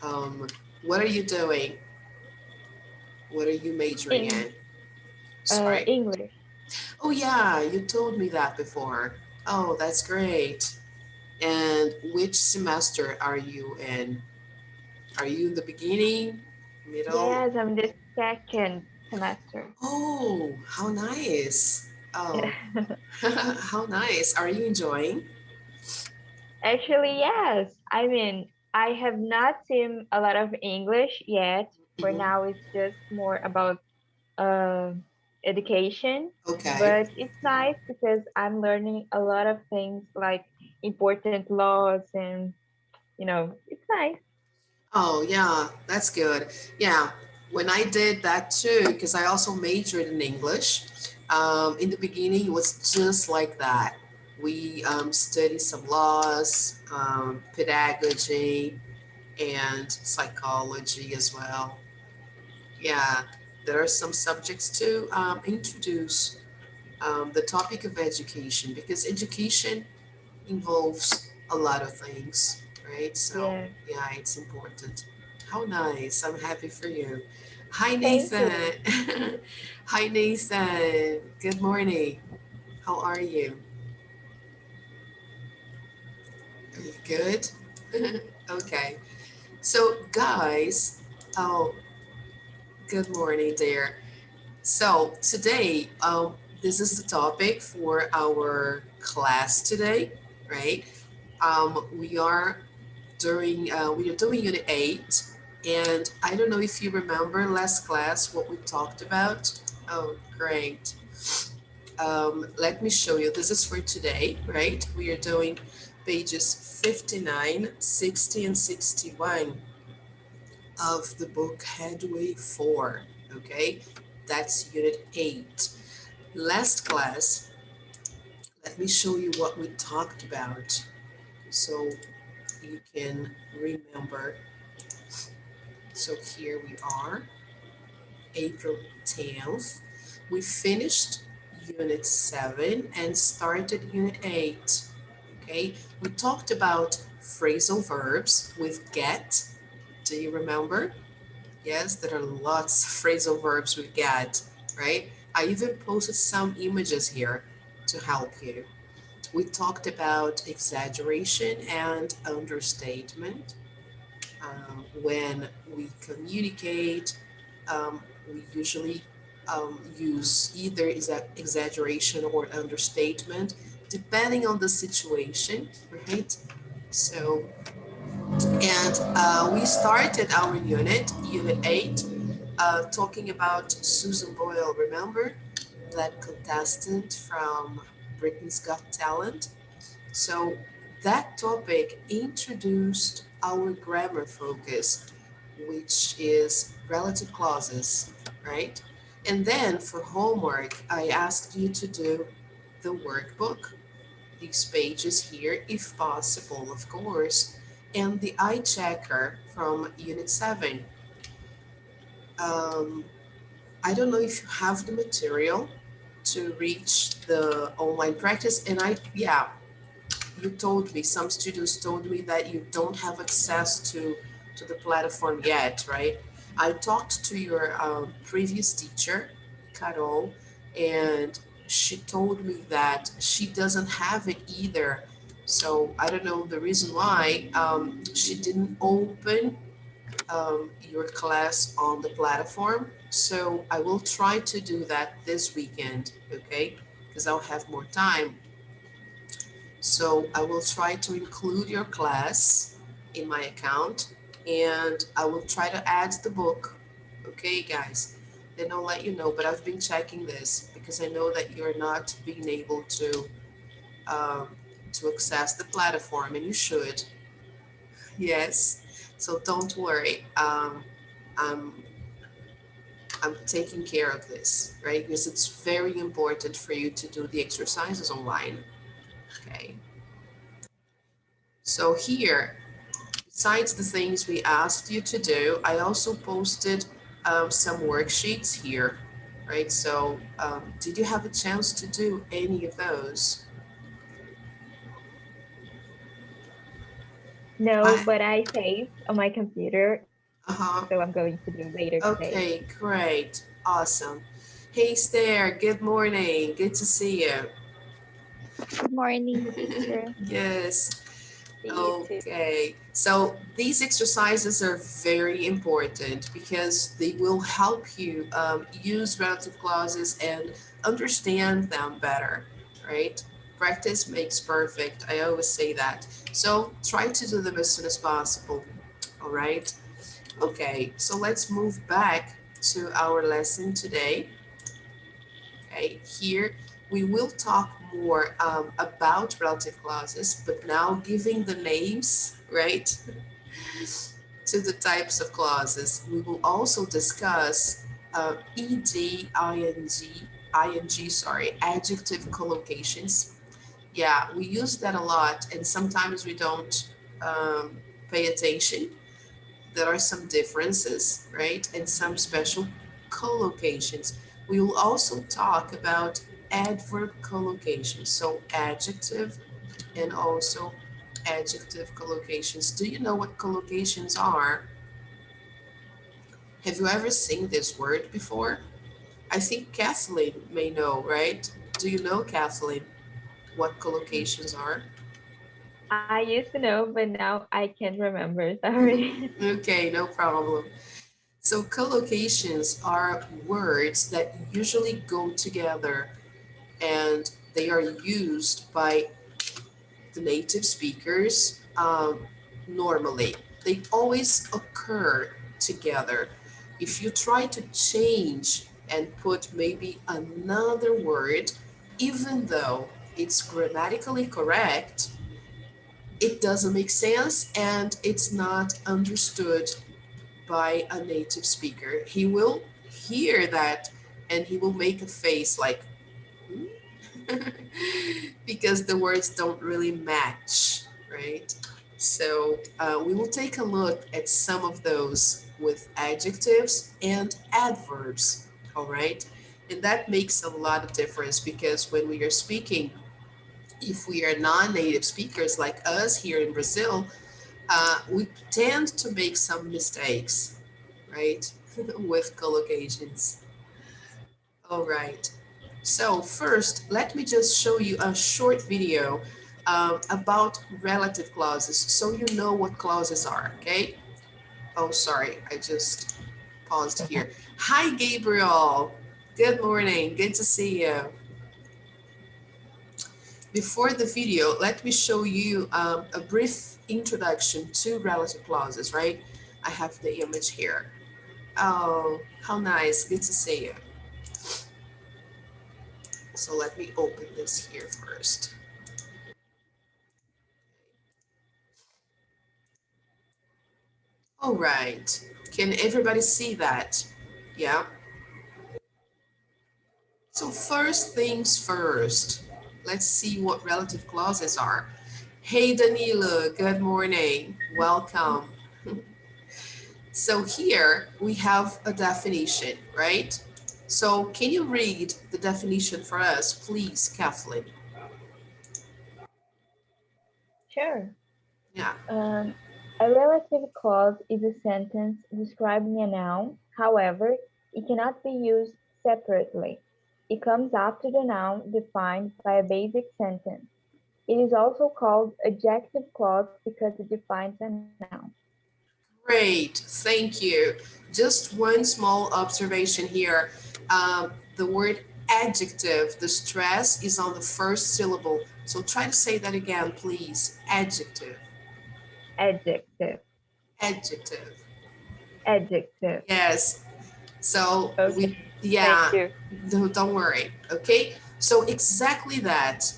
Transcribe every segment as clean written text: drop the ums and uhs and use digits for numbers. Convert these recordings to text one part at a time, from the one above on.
Um, what are you doing? What are you majoring In in? Sorry. English. Oh yeah, you told me that before. Oh, that's great. And which semester are you in? Are you in the beginning, middle? Yes, I'm the second semester. Oh, how nice. Yeah. Oh, how nice. Are you enjoying? Actually, yes. I mean, I have not seen a lot of English yet. For Hmm. now, it's just more about uh, education. Okay. But it's nice because I'm learning a lot of things like important laws and, it's nice. Oh, yeah, that's good. Yeah, when I did that too, because I also majored in English, in the beginning it was just like that. We studied some laws, pedagogy, and psychology as well. Yeah, there are some subjects to introduce the topic of education because education involves a lot of things, right? So, Yeah. yeah, it's important. How nice. I'm happy for you. Hi, Thank Nathan. you. Hi, Nathan. Good morning. How are you? Are you good? Okay. So, guys, oh, good morning, dear. So today, this is the topic for our class today, right? We are doing Unit 8, and I don't know if you remember last class what we talked about. Oh, great. Let me show you. This is for today, right? We are doing pages 59, 60, and 61 of the book Headway 4, okay? That's Unit 8. Last class, let me show you what we talked about so you can remember. So here we are, April 10th. We finished Unit 7 and started Unit 8. Okay, we talked about phrasal verbs with get. Do you remember? Yes, there are lots of phrasal verbs with get, right? I even posted some images here to help you. We talked about exaggeration and understatement. When we communicate, we usually use either exaggeration or understatement, depending on the situation, right? So, and we started our Unit 8, talking about Susan Boyle. Remember that contestant from Britain's Got Talent? So that topic introduced our grammar focus, which is relative clauses, right? And then for homework, I asked you to do the workbook, these pages here, if possible, of course, and the eye checker from Unit 7. Um, I don't know if you have the material to reach the online practice, and yeah, you told me, some students told me that you don't have access to the platform yet, right? I talked to your previous teacher, Carol, and she told me that she doesn't have it either. So I don't know the reason why she didn't open your class on the platform. So I will try to do that this weekend, okay? Because I'll have more time. So I will try to include your class in my account and I will try to add the book. Okay, guys. Then I'll let you know, but I've been checking this because I know that you're not being able um, to access the platform and you should. Yes. So don't worry. I'm, I'm taking care of this, right? Because it's very important for you to do the exercises online. Okay. So here, besides the things we asked you to do, I also posted some worksheets here, right? So did you have a chance to do any of those? No, I, but I saved on my computer, so I'm going uh-huh. to do later today. Okay, great. Awesome. Hey, Stair, good morning. Good to see you. Good morning, teacher. Yes. See you too. Okay. So these exercises are very important because they will help you use relative clauses and understand them better, right? Practice makes perfect. I always say that. So try to do them as soon as possible. All right. Okay. So let's move back to our lesson today. Okay, here we will talk more about relative clauses, but now giving the names, right, to the types of clauses. We will also discuss adjective collocations. Yeah, we use that a lot, and sometimes we don't pay attention. There are some differences, right? And some special collocations. We will also talk about adverb collocations, so adjective and also adjective collocations. Do you know what collocations are? Have you ever seen this word before? I think Kathleen may know, right? Do you know, Kathleen, what collocations are? I used to know, but now I can't remember. Sorry. Okay, no problem. So collocations are words that usually go together and they are used by the native speakers normally. They always occur together. If you try to change and put maybe another word, even though it's grammatically correct, it doesn't make sense and it's not understood by a native speaker. He will hear that and he will make a face like, "Hmm?" because the words don't really match, right? So we will take a look at some of those with adjectives and adverbs, all right? And that makes a lot of difference because when we are speaking, if we are non native speakers like us here in Brazil, we tend to make some mistakes, right? With collocations. All right. So first, let me just show you a short video about relative clauses so you know what clauses are, okay? Oh, sorry, I just paused here. Hi, Gabriel. Good morning. Good to see you. Before the video, let me show you a brief introduction to relative clauses, right? I have the image here. Oh, how nice. Good to see you. So let me open this here first. All right. Can everybody see that? Yeah. So first things first, let's see what relative clauses are. Hey, Danila, good morning. Welcome. So here we have a definition, right? So can you read the definition for us, please, Kathleen? Sure. Yeah. Um, a relative clause is a sentence describing a noun. However, it cannot be used separately. It comes after the noun defined by a basic sentence. It is also called adjective clause because it defines a noun. Great, thank you. Just one small observation here. The word adjective, the stress is on the first syllable. So try to say that again, please. Adjective, Adjective. adjective. Adjective. Yes. So Okay, thank yeah, you. don't worry. Okay. So exactly that.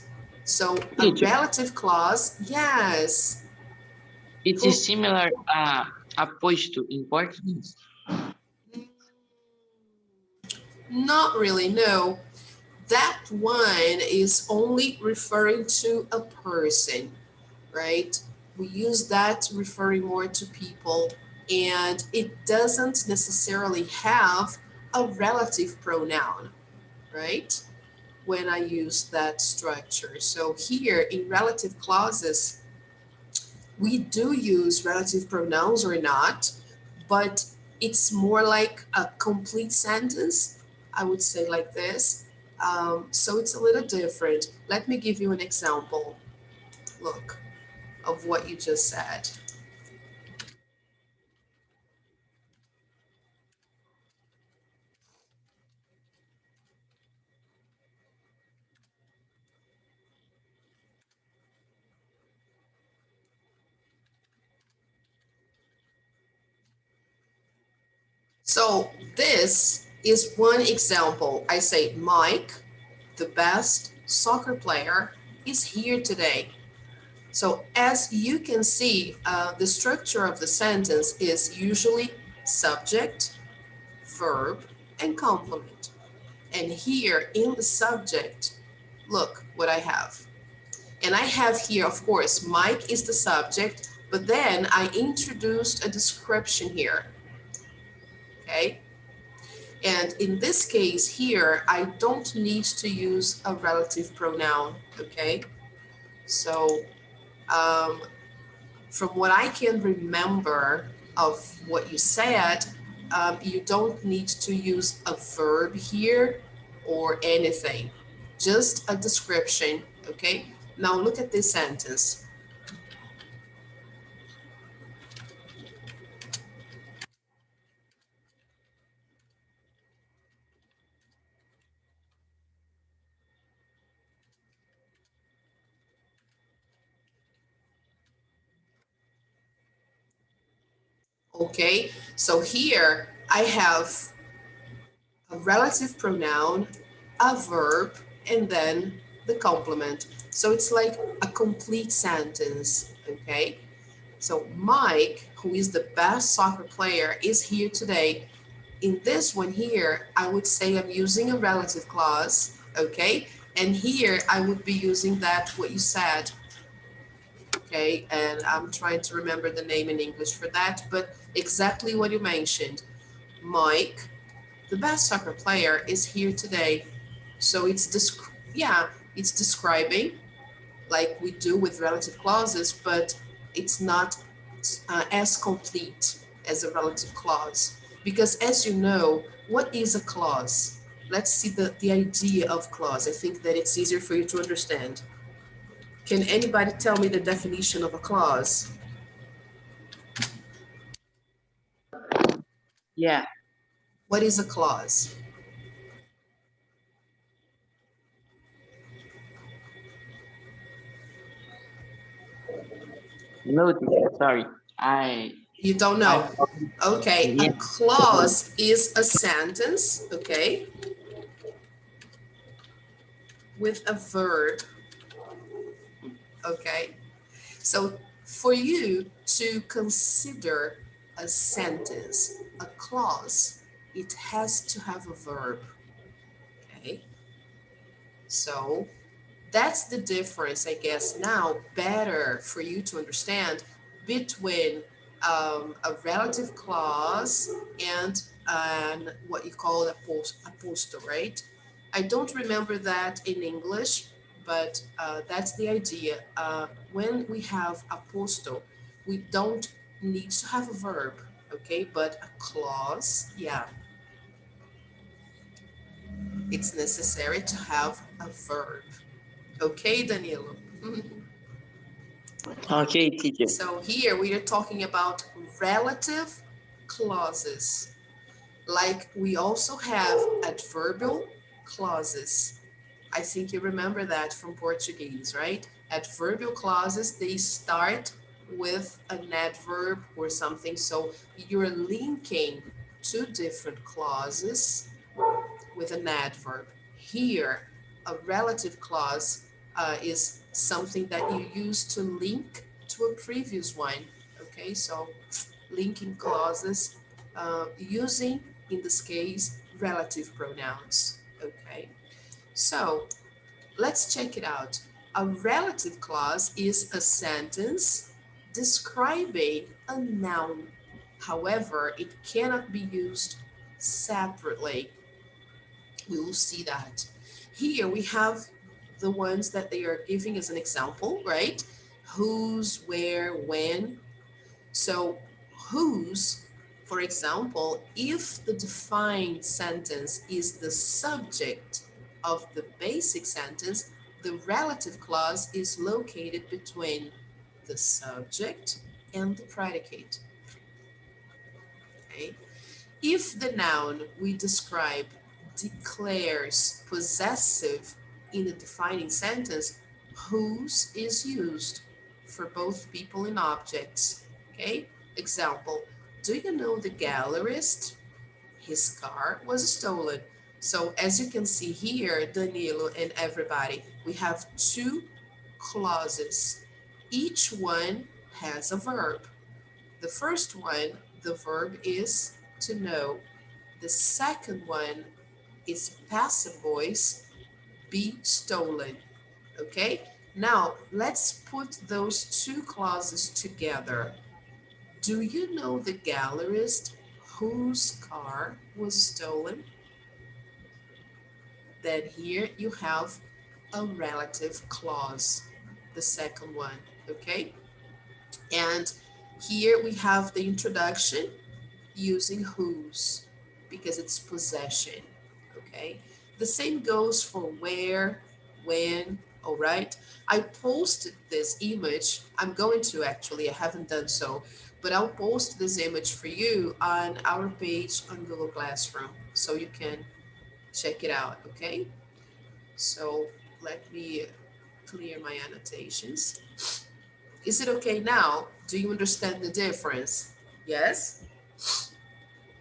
So a Teacher, relative clause, yes. it Who? is similar opposed to importance. Not really, no. That one is only referring to a person, right? We use that referring more to people, and it doesn't necessarily have a relative pronoun, right? When I use that structure. So here in relative clauses, we do use relative pronouns or not, but it's more like a complete sentence. I would say like this. So it's a little different. Let me give you an example. Look, of what you just said. So this is one example. I say, Mike, the best soccer player, is here today. So as you can see, the structure of the sentence is usually subject, verb, and complement. And here in the subject, look what I have. And I have here, of course, Mike is the subject, but then I introduced a description here, okay? And in this case here, I don't need to use a relative pronoun, okay? So um, from what I can remember of what you said, you don't need to use a verb here or anything, just a description, okay? Now look at this sentence. Okay, so here I have a relative pronoun, a verb, and then the complement. So it's like a complete sentence, okay? So Mike, who is the best soccer player, is here today. In this one here, I would say I'm using a relative clause, okay? And here I would be using that, what you said, okay? And I'm trying to remember the name in English for that, but exactly what you mentioned. Mike, the best soccer player, is here today. So it's describing like we do with relative clauses, but it's not as complete as a relative clause. Because as you know, what is a clause? Let's see the idea of clause. I think that it's easier for you to understand. Can anybody tell me the definition of a clause? Yeah. What is a clause? No, teacher, sorry. I You don't I know. Okay, a yeah. clause is a sentence, okay, with a verb, okay? So for you to consider a sentence, a clause, it has to have a verb, okay? So that's the difference, I guess, now better for you to understand between a relative clause and what you call a posto, right? I don't remember that in English, but that's the idea. When we have a posto, we don't need to have a verb, okay? But a clause, yeah, it's necessary to have a verb. Okay, Danilo? Okay, teacher. So here we are talking about relative clauses. Like we also have adverbial clauses. I think you remember that from Portuguese, right? Adverbial clauses, they start with an adverb or something. So you're linking two different clauses with an adverb. Here, a relative clause is something that you use to link to a previous one. Okay, so linking clauses using, in this case, relative pronouns. Okay, so let's check it out. A relative clause is a sentence describing a noun. However, it cannot be used separately. We will see that. Here we have the ones that they are giving as an example, right? whose, where, when. So whose, for example, if the defined sentence is the subject of the basic sentence, the relative clause is located between the subject and the predicate. Okay? If the noun we describe declares possessive in a defining sentence, whose is used for both people and objects. Okay? Example, do you know the gallerist? His car was stolen. So as you can see here, Danilo and everybody, we have two clauses. Each one has a verb. The first one, the verb is to know. The second one is passive voice, be stolen. Okay? Now, let's put those two clauses together. Do you know the gallerist whose car was stolen? Then here you have a relative clause, the second one, okay? And here we have the introduction using whose because it's possession, okay? The same goes for where, when, all right? I posted this image. I'm going to actually, I haven't done so, but I'll post this image for you on our page on Google Classroom so you can check it out, okay? So let me clear my annotations. Is it okay now? Do you understand the difference? Yes?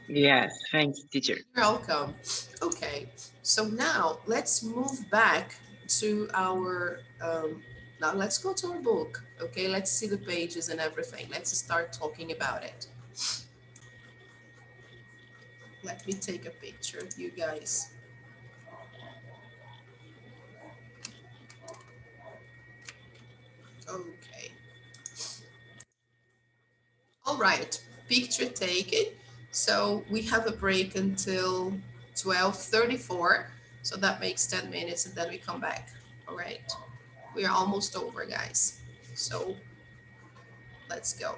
Yes, thanks, teacher. You're welcome. Okay, so now let's move back to our, now let's go to our book. Okay, let's see the pages and everything. Let's start talking about it. Let me take a picture of you guys. Okay. All right, picture taken. So we have a break until 12:34. So that makes 10 minutes and then we come back. All right. We are almost over, guys. So let's go.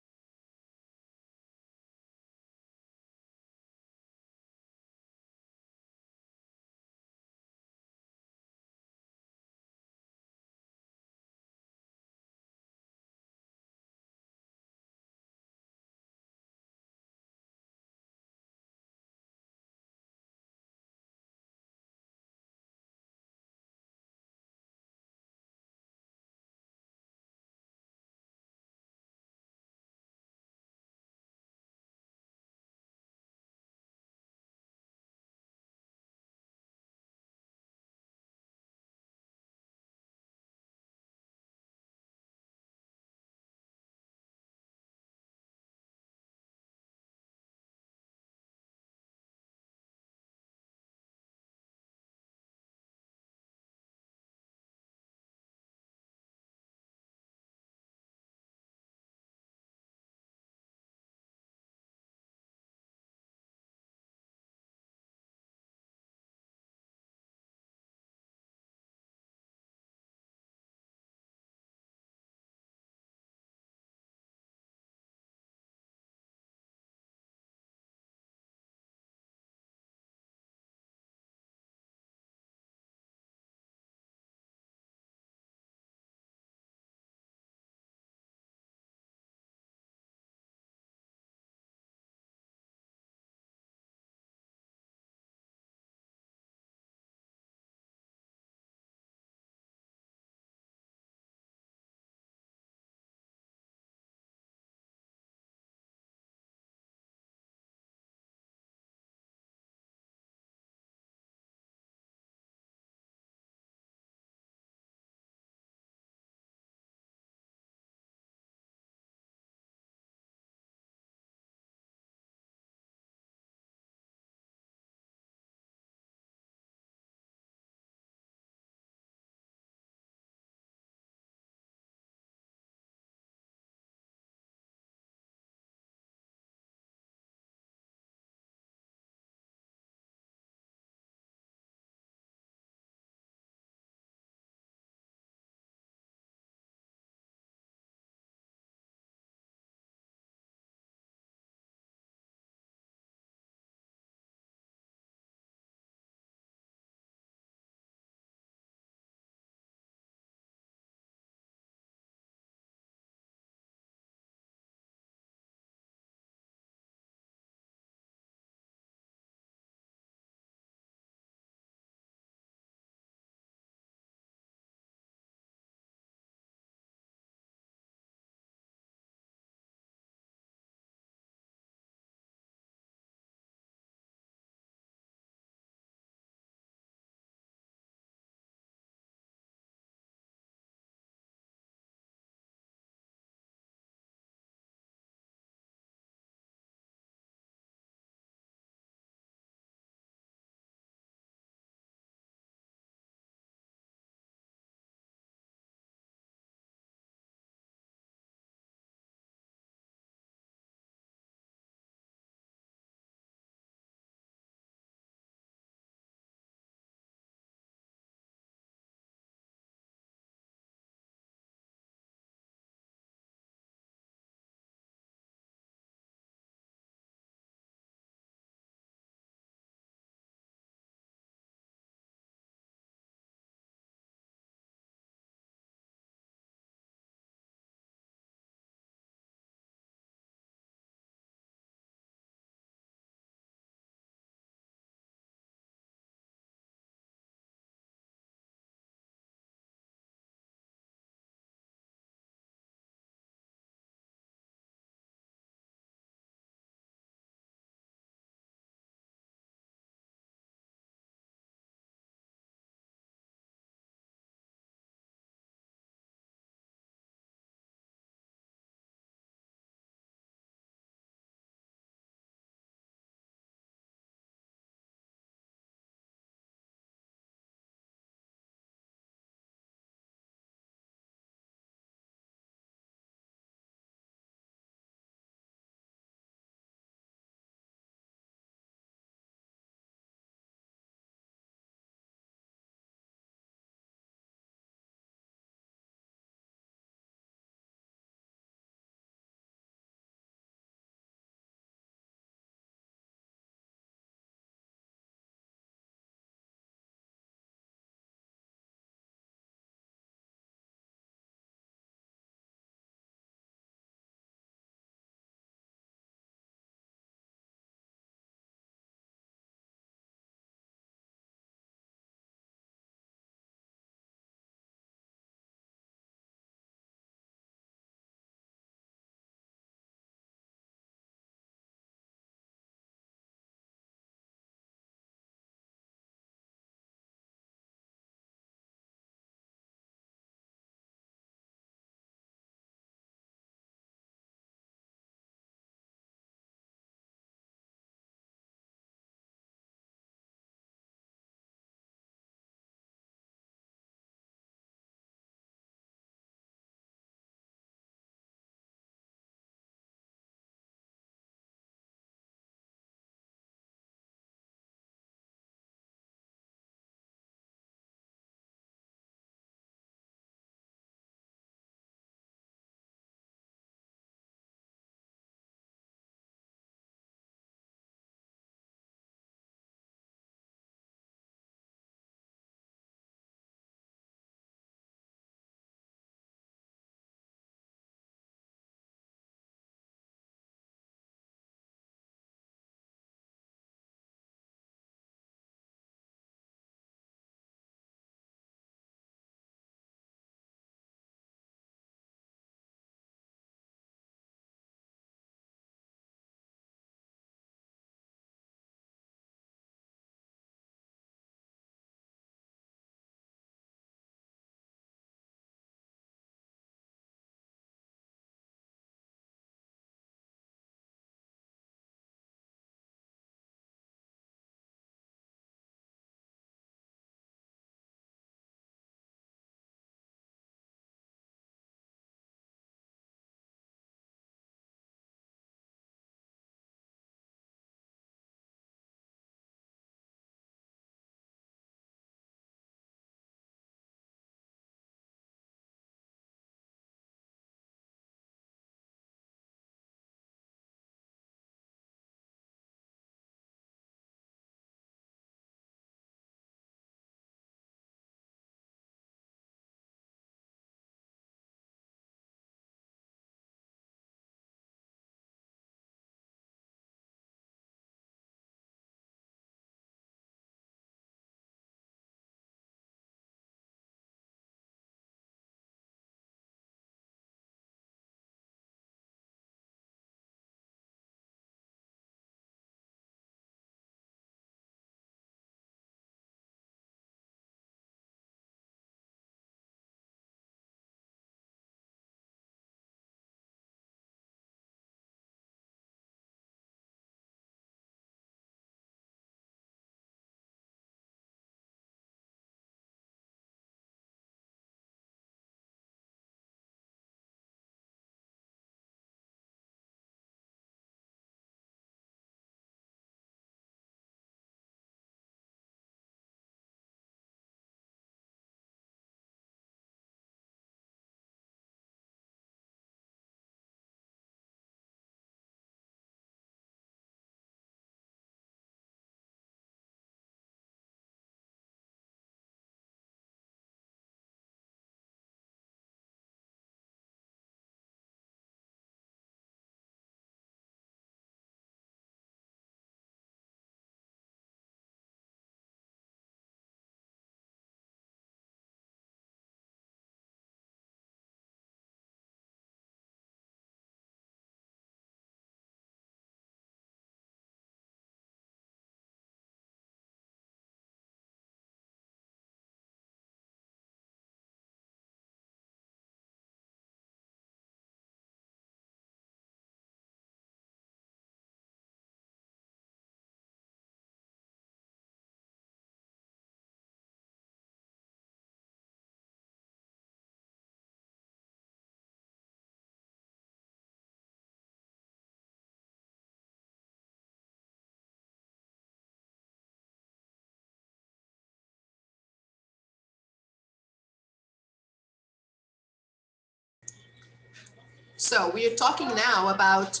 So we are talking now about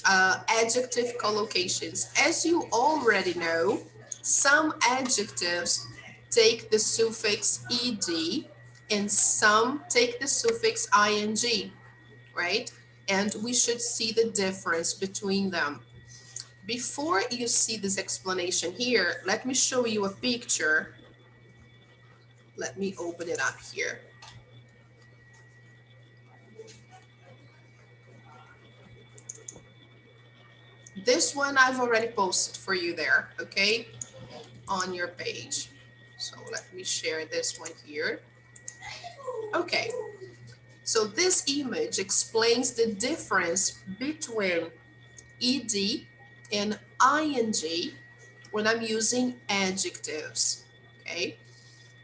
adjective collocations. As you already know, some adjectives take the suffix ed and some take the suffix ing, right? And we should see the difference between them. Before you see this explanation here, let me show you a picture. Let me open it up here. This one I've already posted for you there, okay, on your page. So let me share this one here. Okay, so this image explains the difference between ed and ing when I'm using adjectives, okay?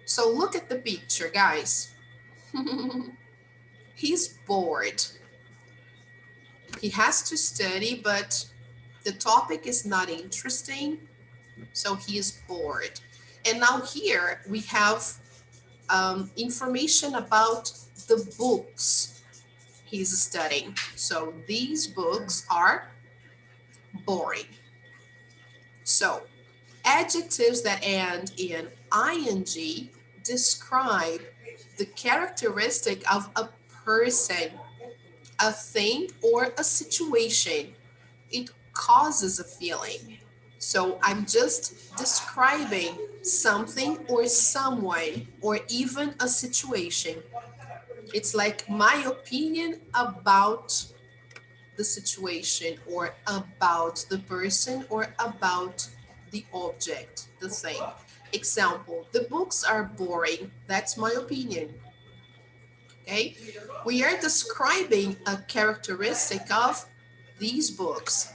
So look at the picture, guys. He's bored. He has to study, but the topic is not interesting, so he is bored. And now here we have information about the books he's studying. So these books are boring. So adjectives that end in ing describe the characteristic of a person, a thing, or a situation. It causes a feeling. So I'm just describing something or someone or even a situation. It's like my opinion about the situation or about the person or about the object, the thing. Example, the books are boring. That's my opinion. Okay? We are describing a characteristic of these books.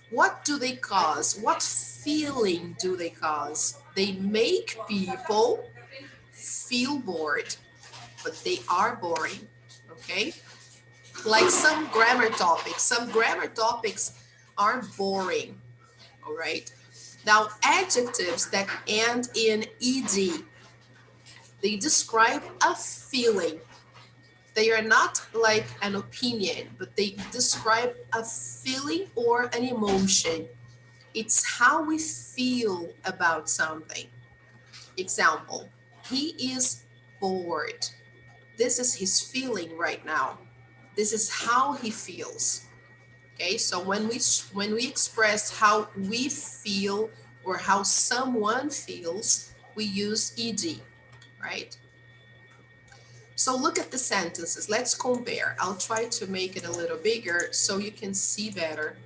What do they cause? What feeling do they cause? They make people feel bored, but they are boring. Okay? Like some grammar topics. Some grammar topics are boring. All right? Now, adjectives that end in ed, they describe a feeling. They are not like an opinion, but they describe a feeling or an emotion. It's how we feel about something. Example, he is bored. This is his feeling right now. This is how he feels. Okay, so when we express how we feel or how someone feels, we use ed, right? So look at the sentences. Let's compare. I'll try to make it a little bigger so you can see better.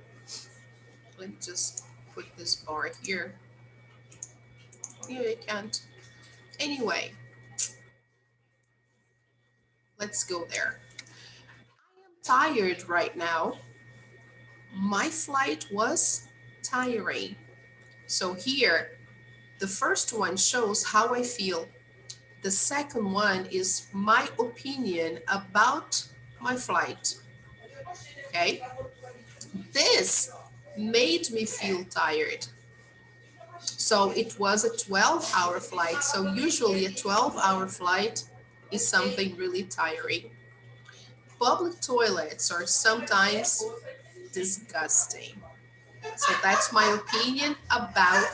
Let me just put this bar here. Here you can't. Anyway, let's go there. I am tired right now. My flight was tiring. So here, the first one shows how I feel. The second one is my opinion about my flight. Okay? This made me feel tired. So it was a 12-hour flight. So usually a 12-hour flight is something really tiring. Public toilets are sometimes disgusting. So that's my opinion about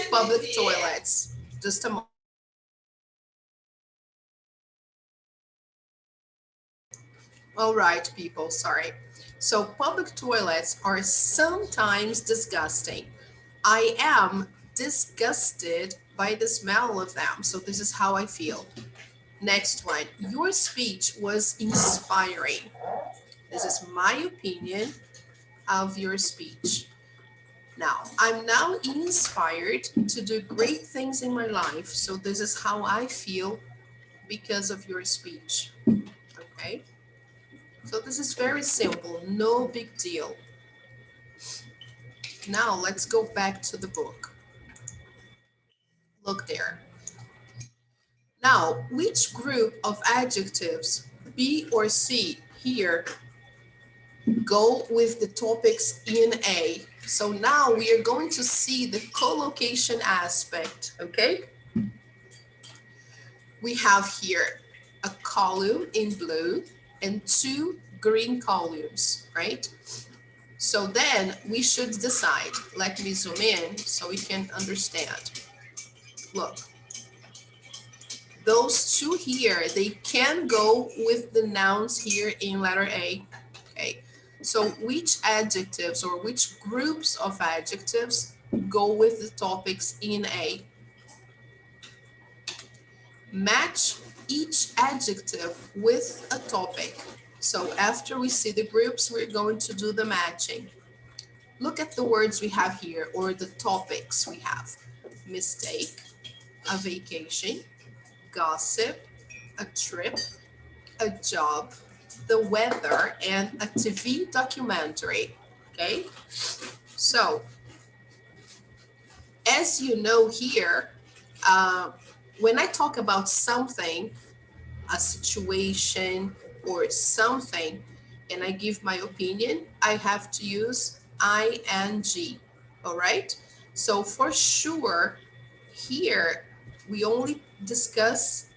public toilets. Just a moment. All right, people, sorry. So public toilets are sometimes disgusting. I am disgusted by the smell of them. So this is how I feel. Next one, your speech was inspiring. This is my opinion of your speech. Now, I'm now inspired to do great things in my life. So this is how I feel because of your speech. Okay? So this is very simple, no big deal. Now let's go back to the book. Look there. Now, which group of adjectives, B or C, here go with the topics in A? So now we are going to see the collocation aspect, okay? We have here a column in blue and two green columns, right? So then we should decide. Let me zoom in so we can understand. Look, those two here, they can go with the nouns here in letter A. Okay, so which adjectives or which groups of adjectives go with the topics in A? Match each adjective with a topic. So after we see the groups, we're going to do the matching. Look at the words we have here, or the topics we have. Mistake, a vacation, gossip, a trip, a job, the weather, and a TV documentary. Okay, so as you know here, when I talk about something, a situation or something, and I give my opinion, I have to use ing. All right, so for sure here we only discuss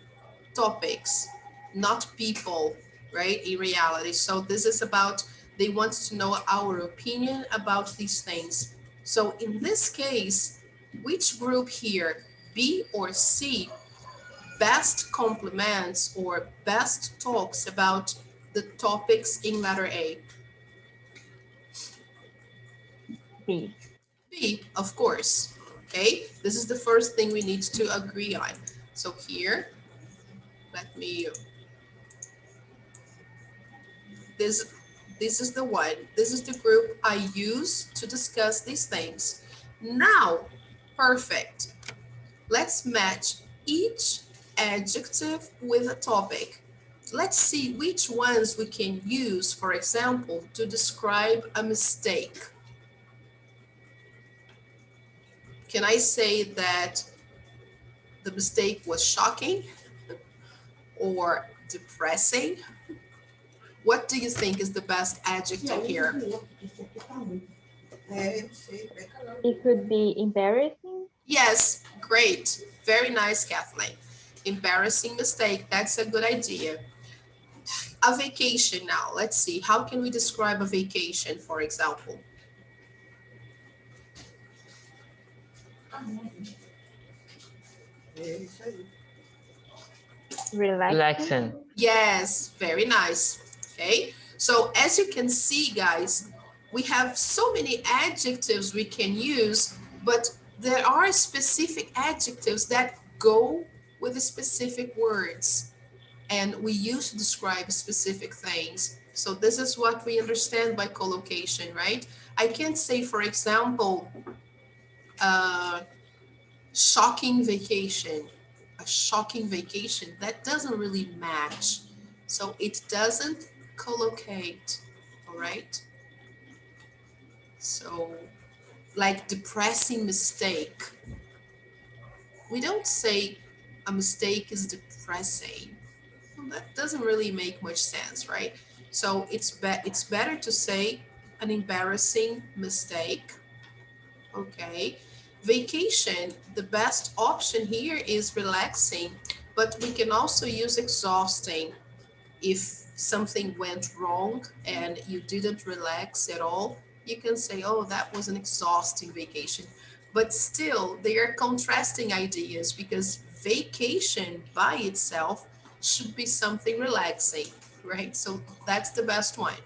topics, not people, right? In reality. So this is about, they want to know our opinion about these things. So in this case, which group here, B or C, best complements or best talks about the topics in letter A? B. B, of course. Okay, this is the first thing we need to agree on. So here, let me, this is the one. This is the group I use to discuss these things. Now, perfect. Let's match each adjective with a topic. Let's see which ones we can use, for example, to describe a mistake. Can I say that the mistake was shocking or depressing? What do you think is the best adjective here? It could be embarrassing. Yes, great. Very nice, Kathleen. Embarrassing mistake, that's a good idea. A vacation now, let's see. How can we describe a vacation, for example? Relaxing. Relaxing. Yes, very nice. Okay, so as you can see, guys, we have so many adjectives we can use, but there are specific adjectives that go with the specific words, and we use to describe specific things. So this is what we understand by collocation, right? I can say, for example, shocking vacation. A shocking vacation, that doesn't really match. So it doesn't collocate, all right? So like depressing mistake. We don't say a mistake is depressing. Well, that doesn't really make much sense, right? So it's better to say an embarrassing mistake. Okay. Vacation, the best option here is relaxing, but we can also use exhausting. If something went wrong and you didn't relax at all, you can say, oh, that was an exhausting vacation. But still, they are contrasting ideas because vacation by itself should be something relaxing, right? So that's the best one.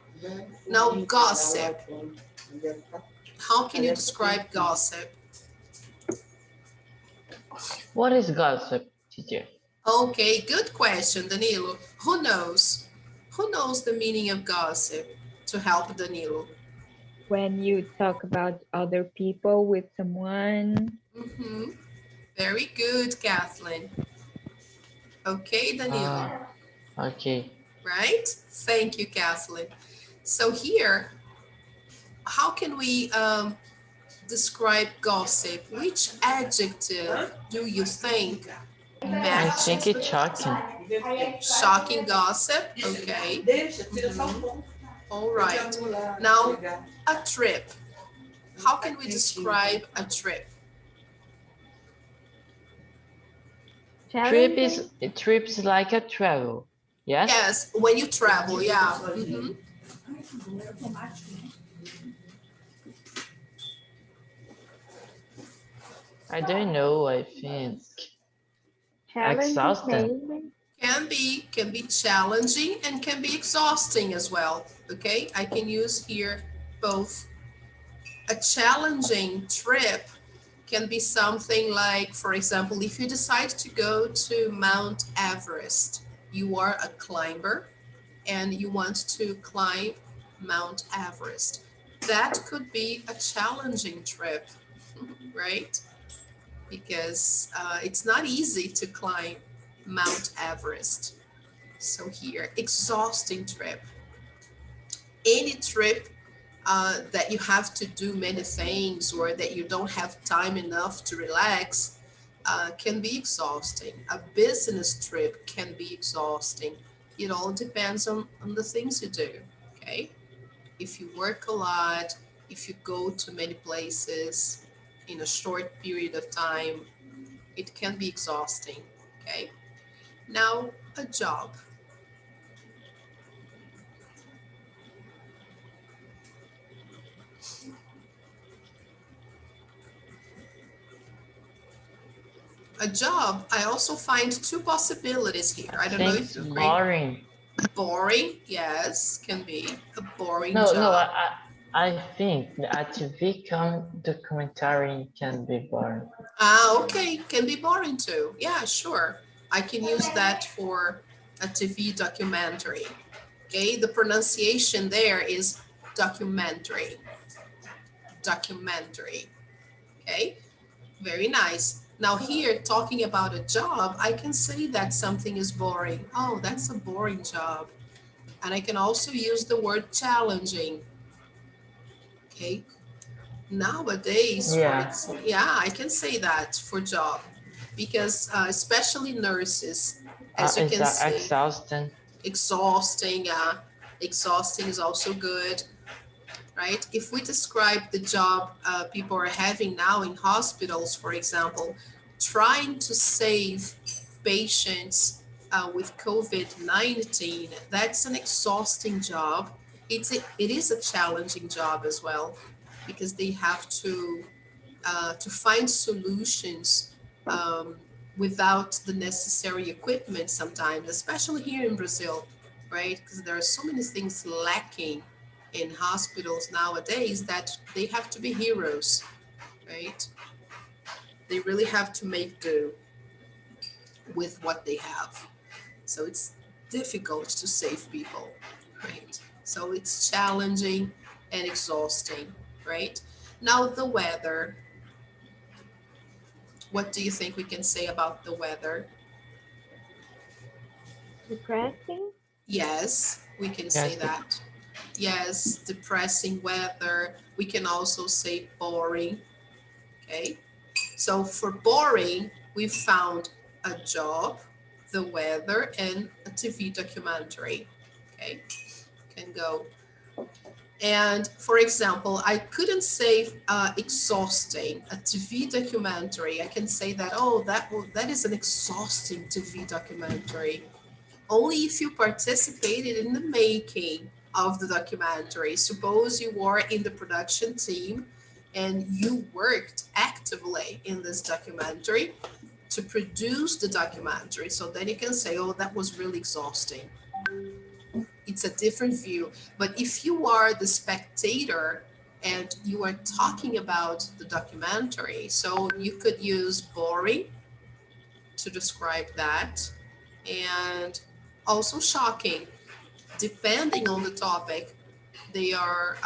Now, gossip. How can you describe gossip? What is gossip, teacher? Okay, good question, Danilo. Who knows? Who knows the meaning of gossip to help Danilo? When you talk about other people with someone. Mm-hmm. Very good, Kathleen. Okay, Danilo. Okay. Right? Thank you, Kathleen. So here, how can we describe gossip? Which adjective do you think I matches think it's shocking. shocking gossip? Okay. Mhm. All right. Now, a trip. How can we describe a trip? Challenging. Trip is like a travel. Yes? Yes, when you travel, yeah. Mhm. I don't know, I think. Challenging Exhausting. maybe. Can be challenging and can be exhausting as well. Okay, I can use here both. A challenging trip can be something like, for example, if you decide to go to Mount Everest, you are a climber and you want to climb Mount Everest. That could be a challenging trip, right? Because it's not easy to climb Mount Everest. So here, exhausting trip. Any trip that you have to do many things or that you don't have time enough to relax can be exhausting. A business trip can be exhausting. It all depends on the things you do, okay? If you work a lot, if you go to many places in a short period of time, it can be exhausting, okay? Now, a job. A job, I also find two possibilities here. I I don't know think if it's you agree. boring. Boring, yes, can be a boring No, job. I think the TV documentary can be boring. Ah, okay, can be boring too. Yeah, sure. I can use that for a TV documentary. Okay, the pronunciation there is documentary. Documentary. Okay, very nice. Now here, talking about a job, I can say that something is boring. Oh, that's a boring job. And I can also use the word challenging. Okay, nowadays, Yeah, yeah, I can say that for job because especially nurses, as you is can that see, exhausting? exhausting. Exhausting is also good, right? If we describe the job people are having now in hospitals, for example, trying to save patients with COVID-19, that's an exhausting job. It is a challenging job as well because they have to find solutions um, without the necessary equipment sometimes, especially here in Brazil, right? Because there are so many things lacking in hospitals nowadays that they have to be heroes, right? They really have to make do with what they have. So it's difficult to save people, right? So it's challenging and exhausting, right? Now, the weather. What do you think we can say about the weather? Depressing. Yes, we can say Yes, that. Yes, depressing weather. We can also say boring. Okay. So for boring, we found a job, the weather, and a TV documentary. Okay. Can go. And for example, I couldn't say exhausting, a TV documentary. I can say that, oh, that is an exhausting TV documentary. Only if you participated in the making of the documentary. Suppose you were in the production team and you worked actively in this documentary to produce the documentary. So then you can say, oh, that was really exhausting. It's a different view. But if you are the spectator and you are talking about the documentary, so you could use boring to describe that and also shocking depending on the topic they are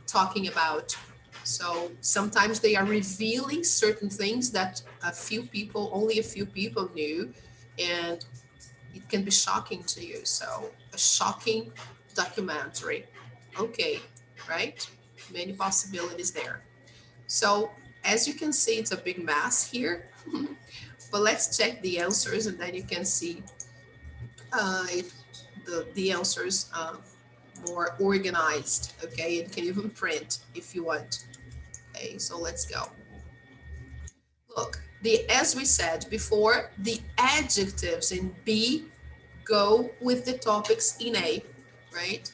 talking about. So sometimes they are revealing certain things that only a few people knew, and it can be shocking to you. So a shocking documentary. Okay, right? Many possibilities there. So as you can see, it's a big mess here, but let's check the answers and then you can see if the answers more organized, okay? You can even print if you want. Okay, so let's go. Look, as we said before, the adjectives in B go with the topics in A, right?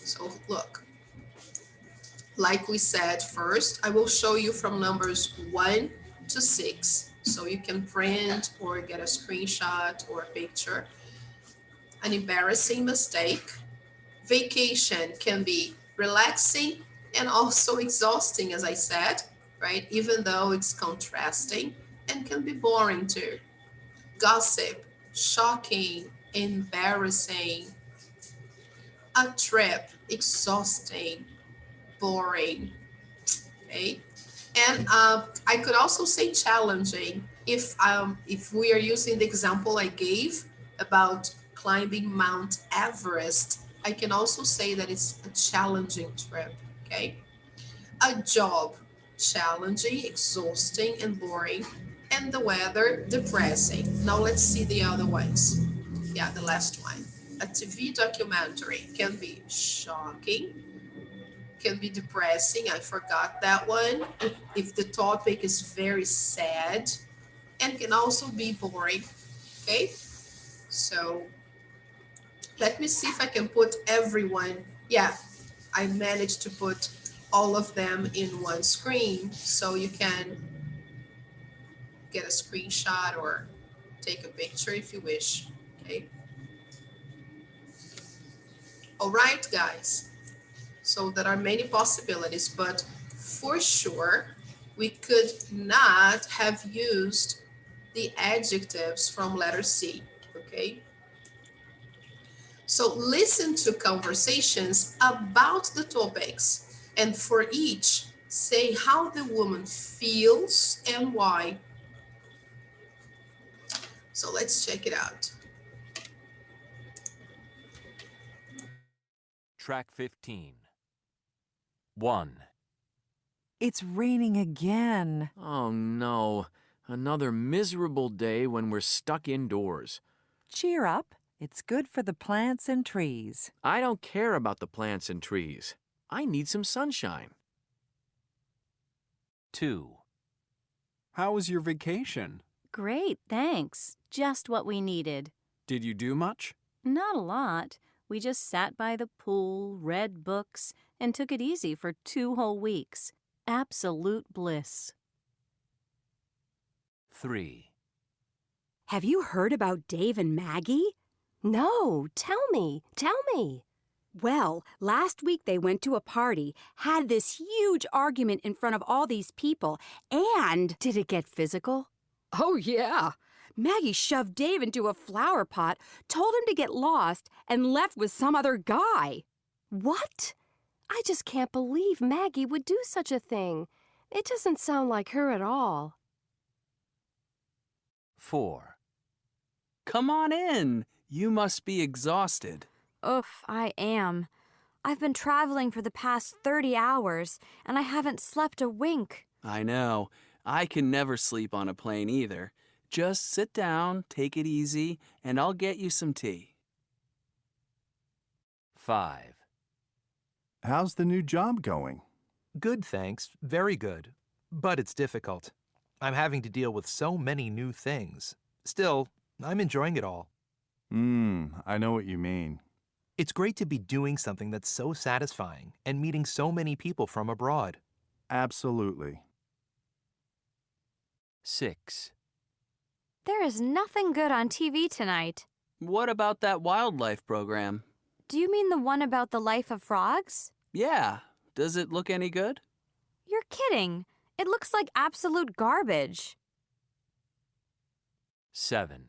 So look, like we said first, I will show you from numbers 1 to 6. So you can print or get a screenshot or a picture. An embarrassing mistake. Vacation can be relaxing and also exhausting, as I said, right? Even though it's contrasting, and can be boring too. Gossip, shocking, embarrassing. A trip, exhausting, boring, okay? And I could also say challenging if we are using the example I gave about climbing Mount Everest. I can also say that it's a challenging trip, okay? A job, challenging, exhausting, and boring, and the weather, depressing. Now let's see the other ones. Yeah, the last one. A TV documentary can be shocking, can be depressing. I forgot that one. If the topic is very sad, and can also be boring. Okay, so let me see if I can put everyone. Yeah, I managed to put all of them in one screen, so you can get a screenshot or take a picture if you wish. Okay. All right, guys. So there are many possibilities, but for sure, we could not have used the adjectives from letter C, okay? So listen to conversations about the topics, and for each, say how the woman feels and why. So let's check it out. Track 15. 1. It's raining again. Oh no, another miserable day when we're stuck indoors. Cheer up. It's good for the plants and trees. I don't care about the plants and trees. I need some sunshine. 2. How was your vacation? Great, thanks. Just what we needed. Did you do much? Not a lot. We just sat by the pool, read books, and took it easy for 2 whole weeks. Absolute bliss. 3. Have you heard about Dave and Maggie? No, tell me. Well, last week they went to a party, had this huge argument in front of all these people, and... Did it get physical? Oh, yeah. Maggie shoved Dave into a flower pot, told him to get lost, and left with some other guy. What? I just can't believe Maggie would do such a thing. It doesn't sound like her at all. 4. Come on in. You must be exhausted. Oof, I am. I've been traveling for the past 30 hours, and I haven't slept a wink. I know. I can never sleep on a plane either. Just sit down, take it easy, and I'll get you some tea. 5. How's the new job going? Good, thanks. Very good. But it's difficult. I'm having to deal with so many new things. Still, I'm enjoying it all. I know what you mean. It's great to be doing something that's so satisfying and meeting so many people from abroad. Absolutely. 6. There is nothing good on TV tonight. What about that wildlife program? Do you mean the one about the life of frogs? Yeah. Does it look any good? You're kidding. It looks like absolute garbage. 7.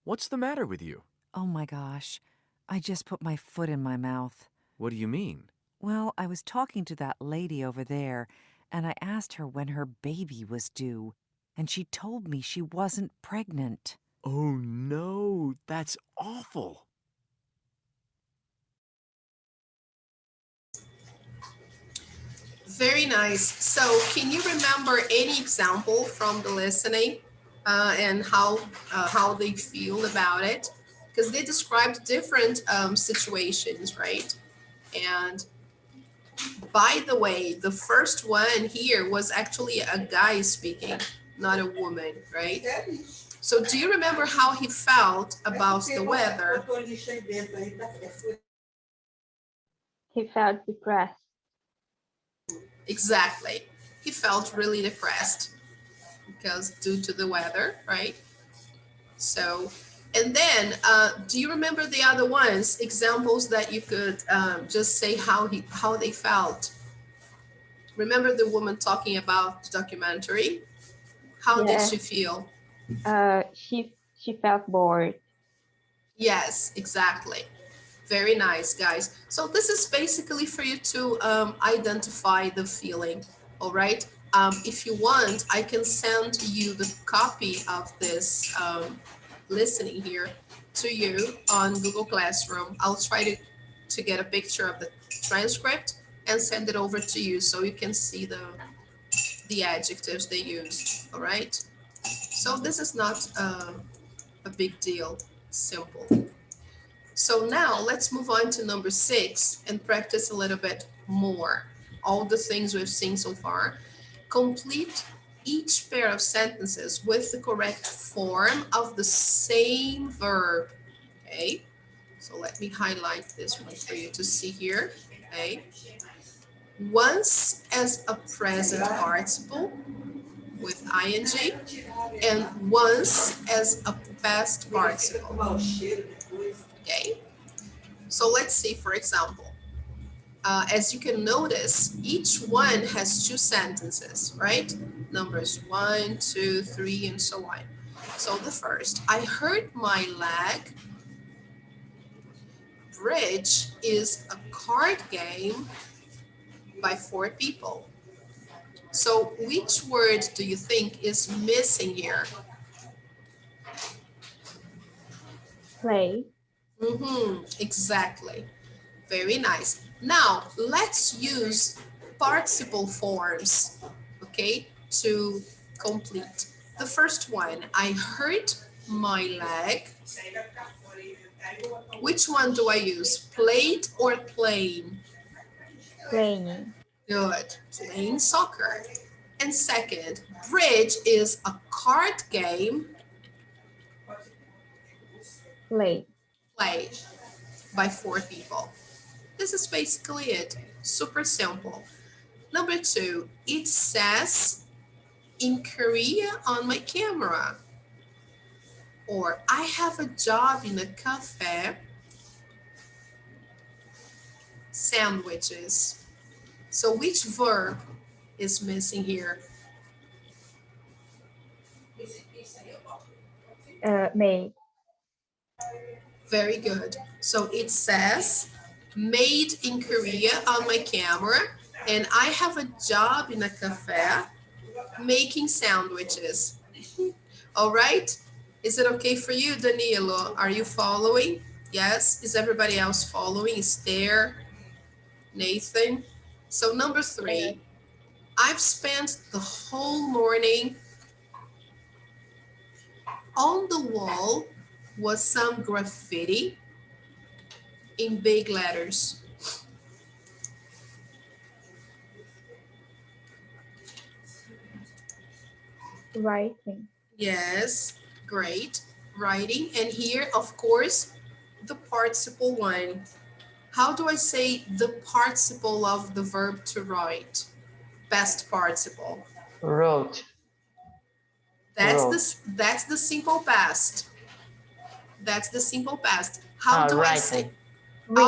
What's the matter with you? Oh my gosh. I just put my foot in my mouth. What do you mean? Well, I was talking to that lady over there, and I asked her when her baby was due, and she told me she wasn't pregnant. Oh no, that's awful. Very nice. So can you remember any example from the listening and how they feel about it? Because they described different situations, right? And by the way, the first one here was actually a guy speaking, not a woman, right? So do you remember how he felt about the weather? He felt depressed. Exactly. He felt really depressed because due to the weather, right? So, and then, do you remember the other ones? Examples that you could just say how they felt. Remember the woman talking about the documentary? How did Yeah. she feel? She felt bored. Yes, exactly. Very nice, guys. So this is basically for you to identify the feeling, all right? If you want, I can send you the copy of this listening here to you on Google Classroom. I'll try to get a picture of the transcript and send it over to you so you can see the adjectives they use, all right? So this is not a big deal, simple. So now let's move on to number 6 and practice a little bit more. All the things we've seen so far. Complete each pair of sentences with the correct form of the same verb. Okay, so let me highlight this one for you to see here. Okay, once as a present participle with ing and once as a past participle. Okay, so let's see, for example, as you can notice, each one has 2 sentences, right? Numbers 1, 2, 3, and so on. So the first, I hurt my leg. Bridge is a card game by 4 people. So which word do you think is missing here? Play. Exactly. Very nice. Now, let's use participle forms, okay, to complete. The first one, I hurt my leg. Which one do I use? Played or playing? Playing. Good. Playing soccer. And second, bridge is a card game Play. played by 4 people. This is basically it. Super simple. Number 2, it says in Korea on my camera. Or I have a job in a cafe. Sandwiches. So which verb is missing here? Made. Very good. So it says made in Korea on my camera, and I have a job in a cafe making sandwiches. All right. Is it okay for you, Danilo? Are you following? Yes. Is everybody else following? Is there Nathan? So number 3, I've spent the whole morning. On the wall was some graffiti in big letters. Writing. Yes, great. Writing. And here, of course, the participle one. How do I say the participle of the verb to write? Past participle. Wrote. That's the simple past. That's the simple past. How do I say? Written.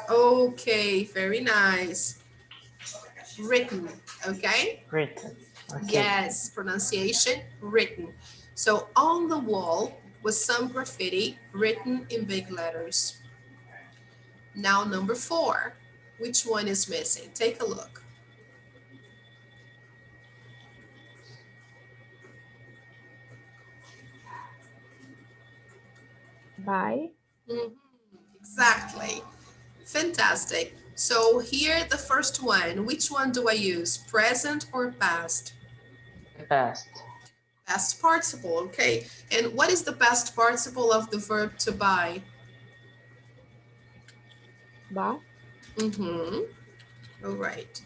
Oh, okay, very nice. Written, okay? Written. Okay. Yes, pronunciation, written. So on the wall was some graffiti written in big letters. Now number 4, which one is missing? Take a look. By. Exactly. Fantastic. So here the first one, which one do I use? Present or past? Past. Past participle, okay. And what is the past participle of the verb to buy? Bought. All right.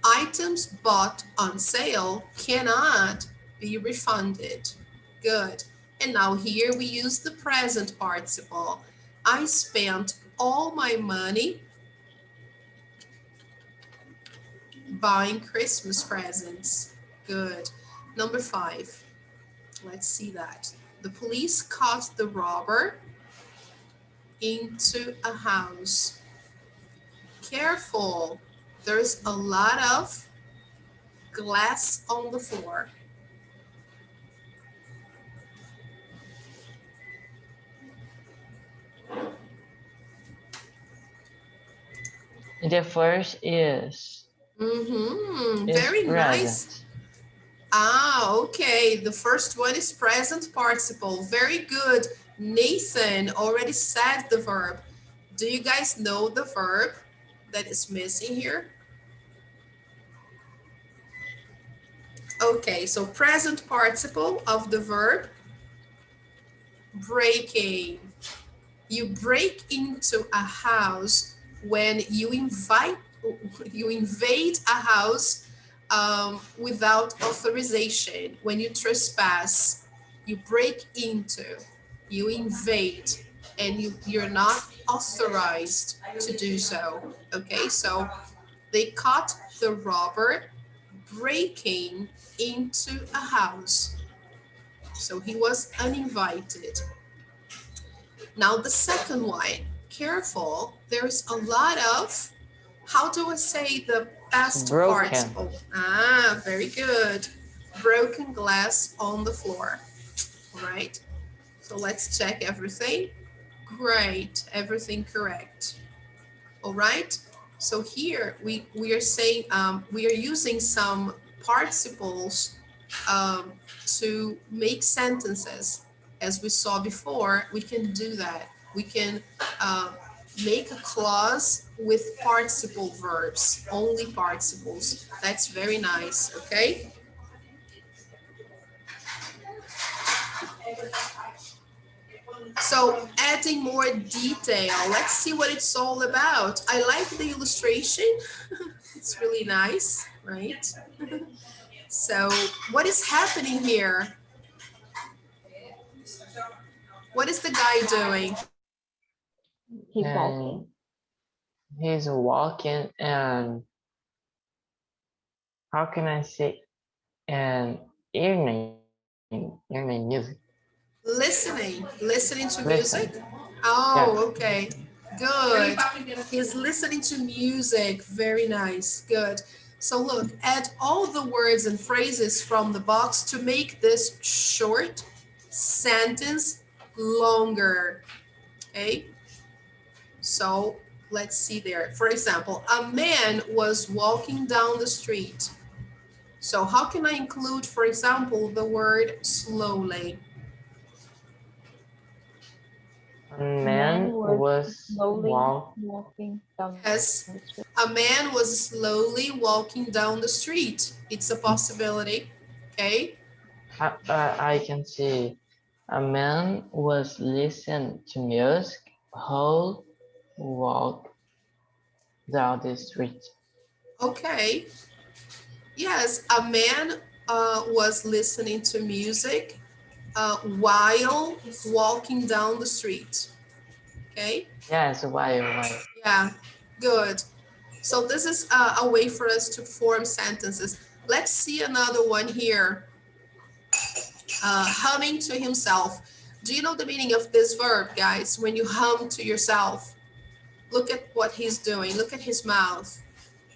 Items bought on sale cannot be refunded. Good. And now here we use the present participle. I spent all my money Buying Christmas presents. Good. Number 5. Let's see that. The police caught the robber into a house. Careful. There's a lot of glass on the floor. The first is Very present. nice. Ah, okay. The first one is present participle. Very good. Nathan already said the verb. Do you guys know the verb that is missing here? Okay, so present participle of the verb breaking. You break into a house when you invade a house without authorization. When you trespass, you break into, you invade, and you're not authorized to do so. Okay, so they caught the robber breaking into a house. So he was uninvited. Now the second one, careful, there's a lot of, how do I say the past participle? Ah, very good. Broken glass on the floor. All right, so let's check everything. Great, everything correct. All right, so here we are saying, we are using some participles to make sentences. As we saw before, we can do that. We can make a clause with participle verbs, only participles. That's very nice, okay? So adding more detail, let's see what it's all about. I like the illustration. It's really nice, right? So what is happening here? What is the guy doing? He's walking. He's walking, and how can I say, and evening music. Listening to music. Oh, okay, good. He's listening to music. Very nice, good. So look, add all the words and phrases from the box to make this short sentence longer. Okay, so let's see there. For example, a man was walking down the street. So how can I include, for example, the word slowly? A man was slowly walking down Yes, the street. a man was slowly walking down the street. It's a possibility, okay? I can see a man was listening to music whole walk down the street. Okay. Yes, a man was listening to music while walking down the street. Okay? Yes, why? Yeah, good. So this is a way for us to form sentences. Let's see another one here. Humming to himself. Do you know the meaning of this verb, guys? When you hum to yourself, look at what he's doing. Look at his mouth.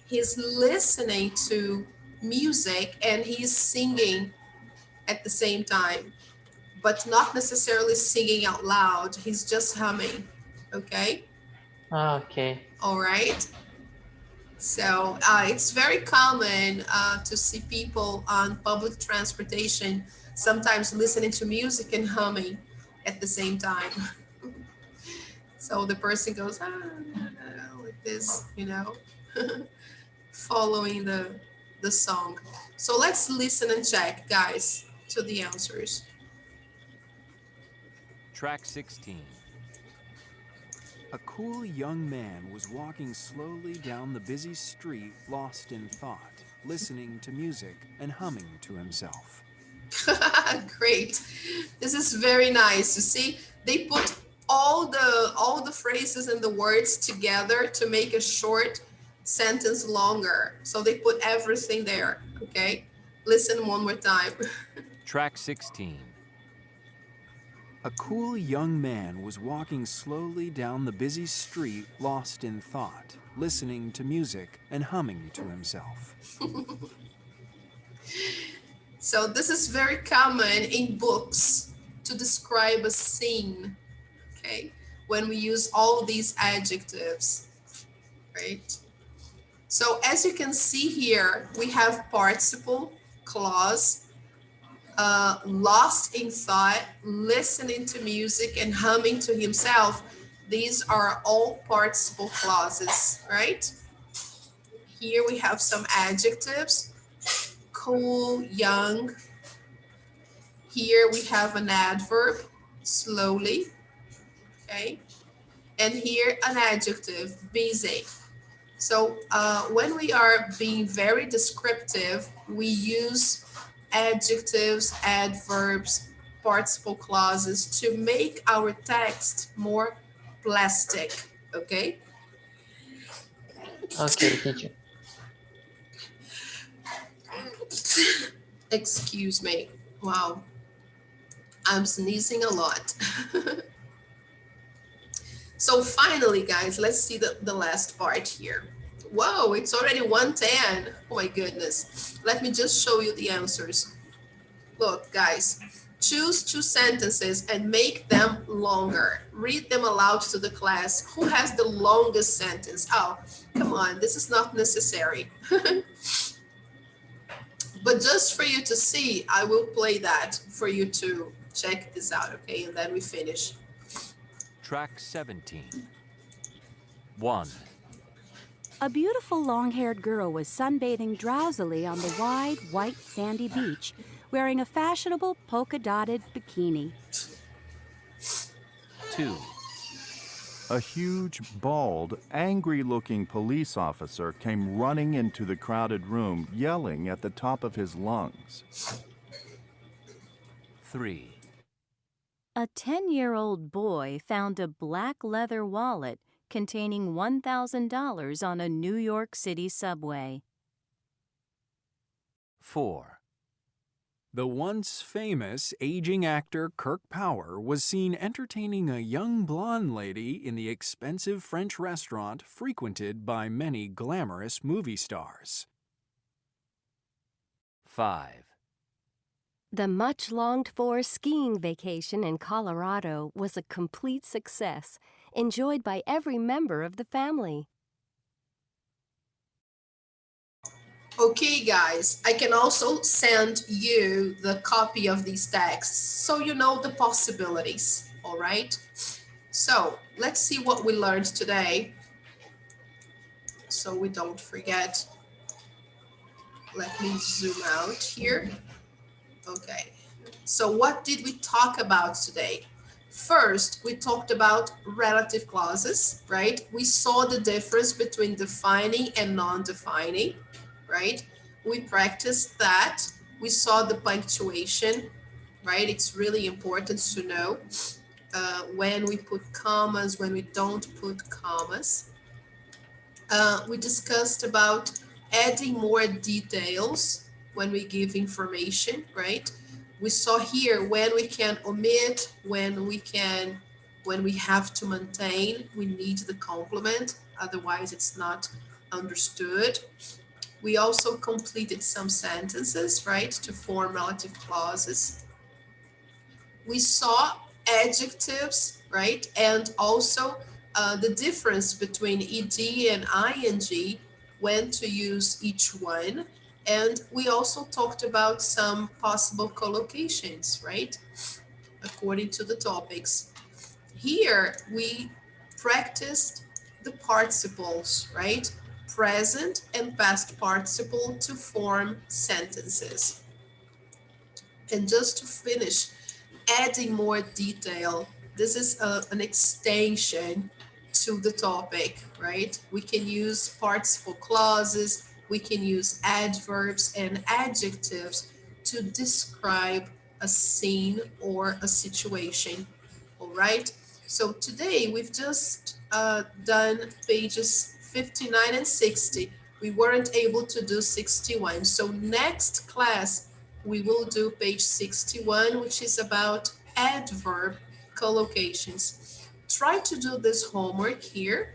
He's listening to music and he's singing at the same time, but not necessarily singing out loud. He's just humming. Okay? Okay. All right. So it's very common to see people on public transportation sometimes listening to music and humming at the same time. So the person goes, like this, you know, following the song. So let's listen and check, guys, to the answers. Track 16. A cool young man was walking slowly down the busy street, lost in thought, listening to music and humming to himself. Great. This is very nice. You see, they put all the phrases and the words together to make a short sentence longer. So they put everything there, okay? Listen one more time. Track 16. A cool young man was walking slowly down the busy street, lost in thought, listening to music and humming to himself. So this is very common in books to describe a scene, okay? When we use all these adjectives, right? So as you can see here, we have participle, clause, lost in thought, listening to music and humming to himself. These are all participle clauses, right? Here we have some adjectives, cool, young. Here we have an adverb, slowly, okay? And here an adjective, busy. So when we are being very descriptive, we use adjectives, adverbs, participle clauses to make our text more plastic, okay? Okay, teacher. Excuse me. Wow. I'm sneezing a lot. So finally, guys, let's see the last part here. Whoa, it's already 1:10. Oh my goodness. Let me just show you the answers. Look, guys, choose 2 sentences and make them longer. Read them aloud to the class. Who has the longest sentence? Oh, come on, this is not necessary. But just for you to see, I will play that for you to check this out, okay? And then we finish. Track 17. 1. A beautiful long-haired girl was sunbathing drowsily on the wide, white, sandy beach, wearing a fashionable polka-dotted bikini. 2. A huge, bald, angry-looking police officer came running into the crowded room, yelling at the top of his lungs. 3. A 10-year-old boy found a black leather wallet containing $1,000 on a New York City subway. 4. The once famous aging actor Kirk Power was seen entertaining a young blonde lady in the expensive French restaurant frequented by many glamorous movie stars. 5. The much longed-for skiing vacation in Colorado was a complete success, enjoyed by every member of the family. Okay, guys, I can also send you the copy of these texts so you know the possibilities, all right? So let's see what we learned today so we don't forget. Let me zoom out here. Okay, so what did we talk about today? First, we talked about relative clauses, right? We saw the difference between defining and non-defining, right? We practiced that. We saw the punctuation, right? It's really important to know when we put commas, when we don't put commas. We discussed about adding more details when we give information, right? We saw here when we can omit, when we have to maintain, we need the complement, otherwise it's not understood. We also completed some sentences, right, to form relative clauses. We saw adjectives, right, and also the difference between ed and ing, when to use each one. And we also talked about some possible collocations, right, according to the topics. Here we practiced the participles, right, present and past participle to form sentences. And just to finish, adding more detail. This is an extension to the topic, right? We can use participle clauses, we can use adverbs and adjectives to describe a scene or a situation, all right? So today we've just done pages 59 and 60. We weren't able to do 61. So next class, we will do page 61, which is about adverb collocations. Try to do this homework here,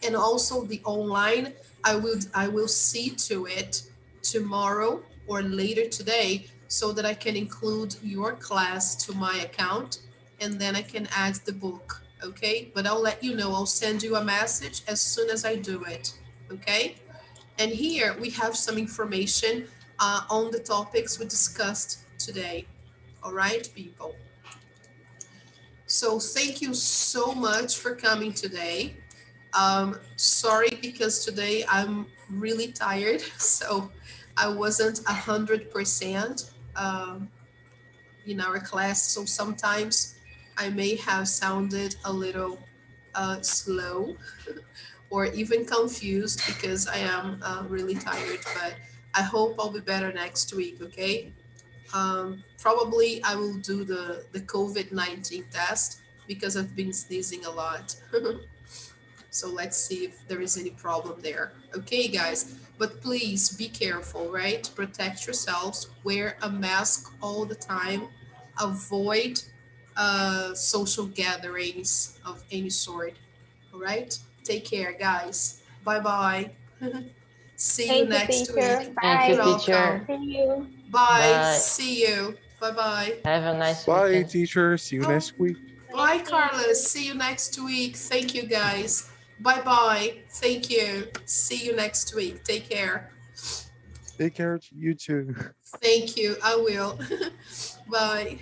and also the online. I will see to it tomorrow or later today so that I can include your class to my account, and then I can add the book. Okay, but I'll let you know. I'll send you a message as soon as I do it. Okay, and here we have some information on the topics we discussed today. All right, people. So thank you so much for coming today. Sorry, because today I'm really tired, so I wasn't 100% in our class. So sometimes I may have sounded a little slow or even confused because I am really tired. But I hope I'll be better next week. Okay. Probably I will do the COVID-19 test because I've been sneezing a lot. So let's see if there is any problem there. Okay, guys, but please be careful, right? Protect yourselves, wear a mask all the time, avoid social gatherings of any sort. All right, take care, guys. Bye bye. See you Thank you, next week. teacher. Thank You're you, Bye. welcome. teacher. See you. Bye. Bye. See you. Bye bye. Have a nice Bye, weekend. teacher. See you Oh, next week. bye, Carlos. See you next week. Thank you, guys. Bye bye. Thank you. See you next week. Take care. Take care. You too. Thank you. I will. Bye.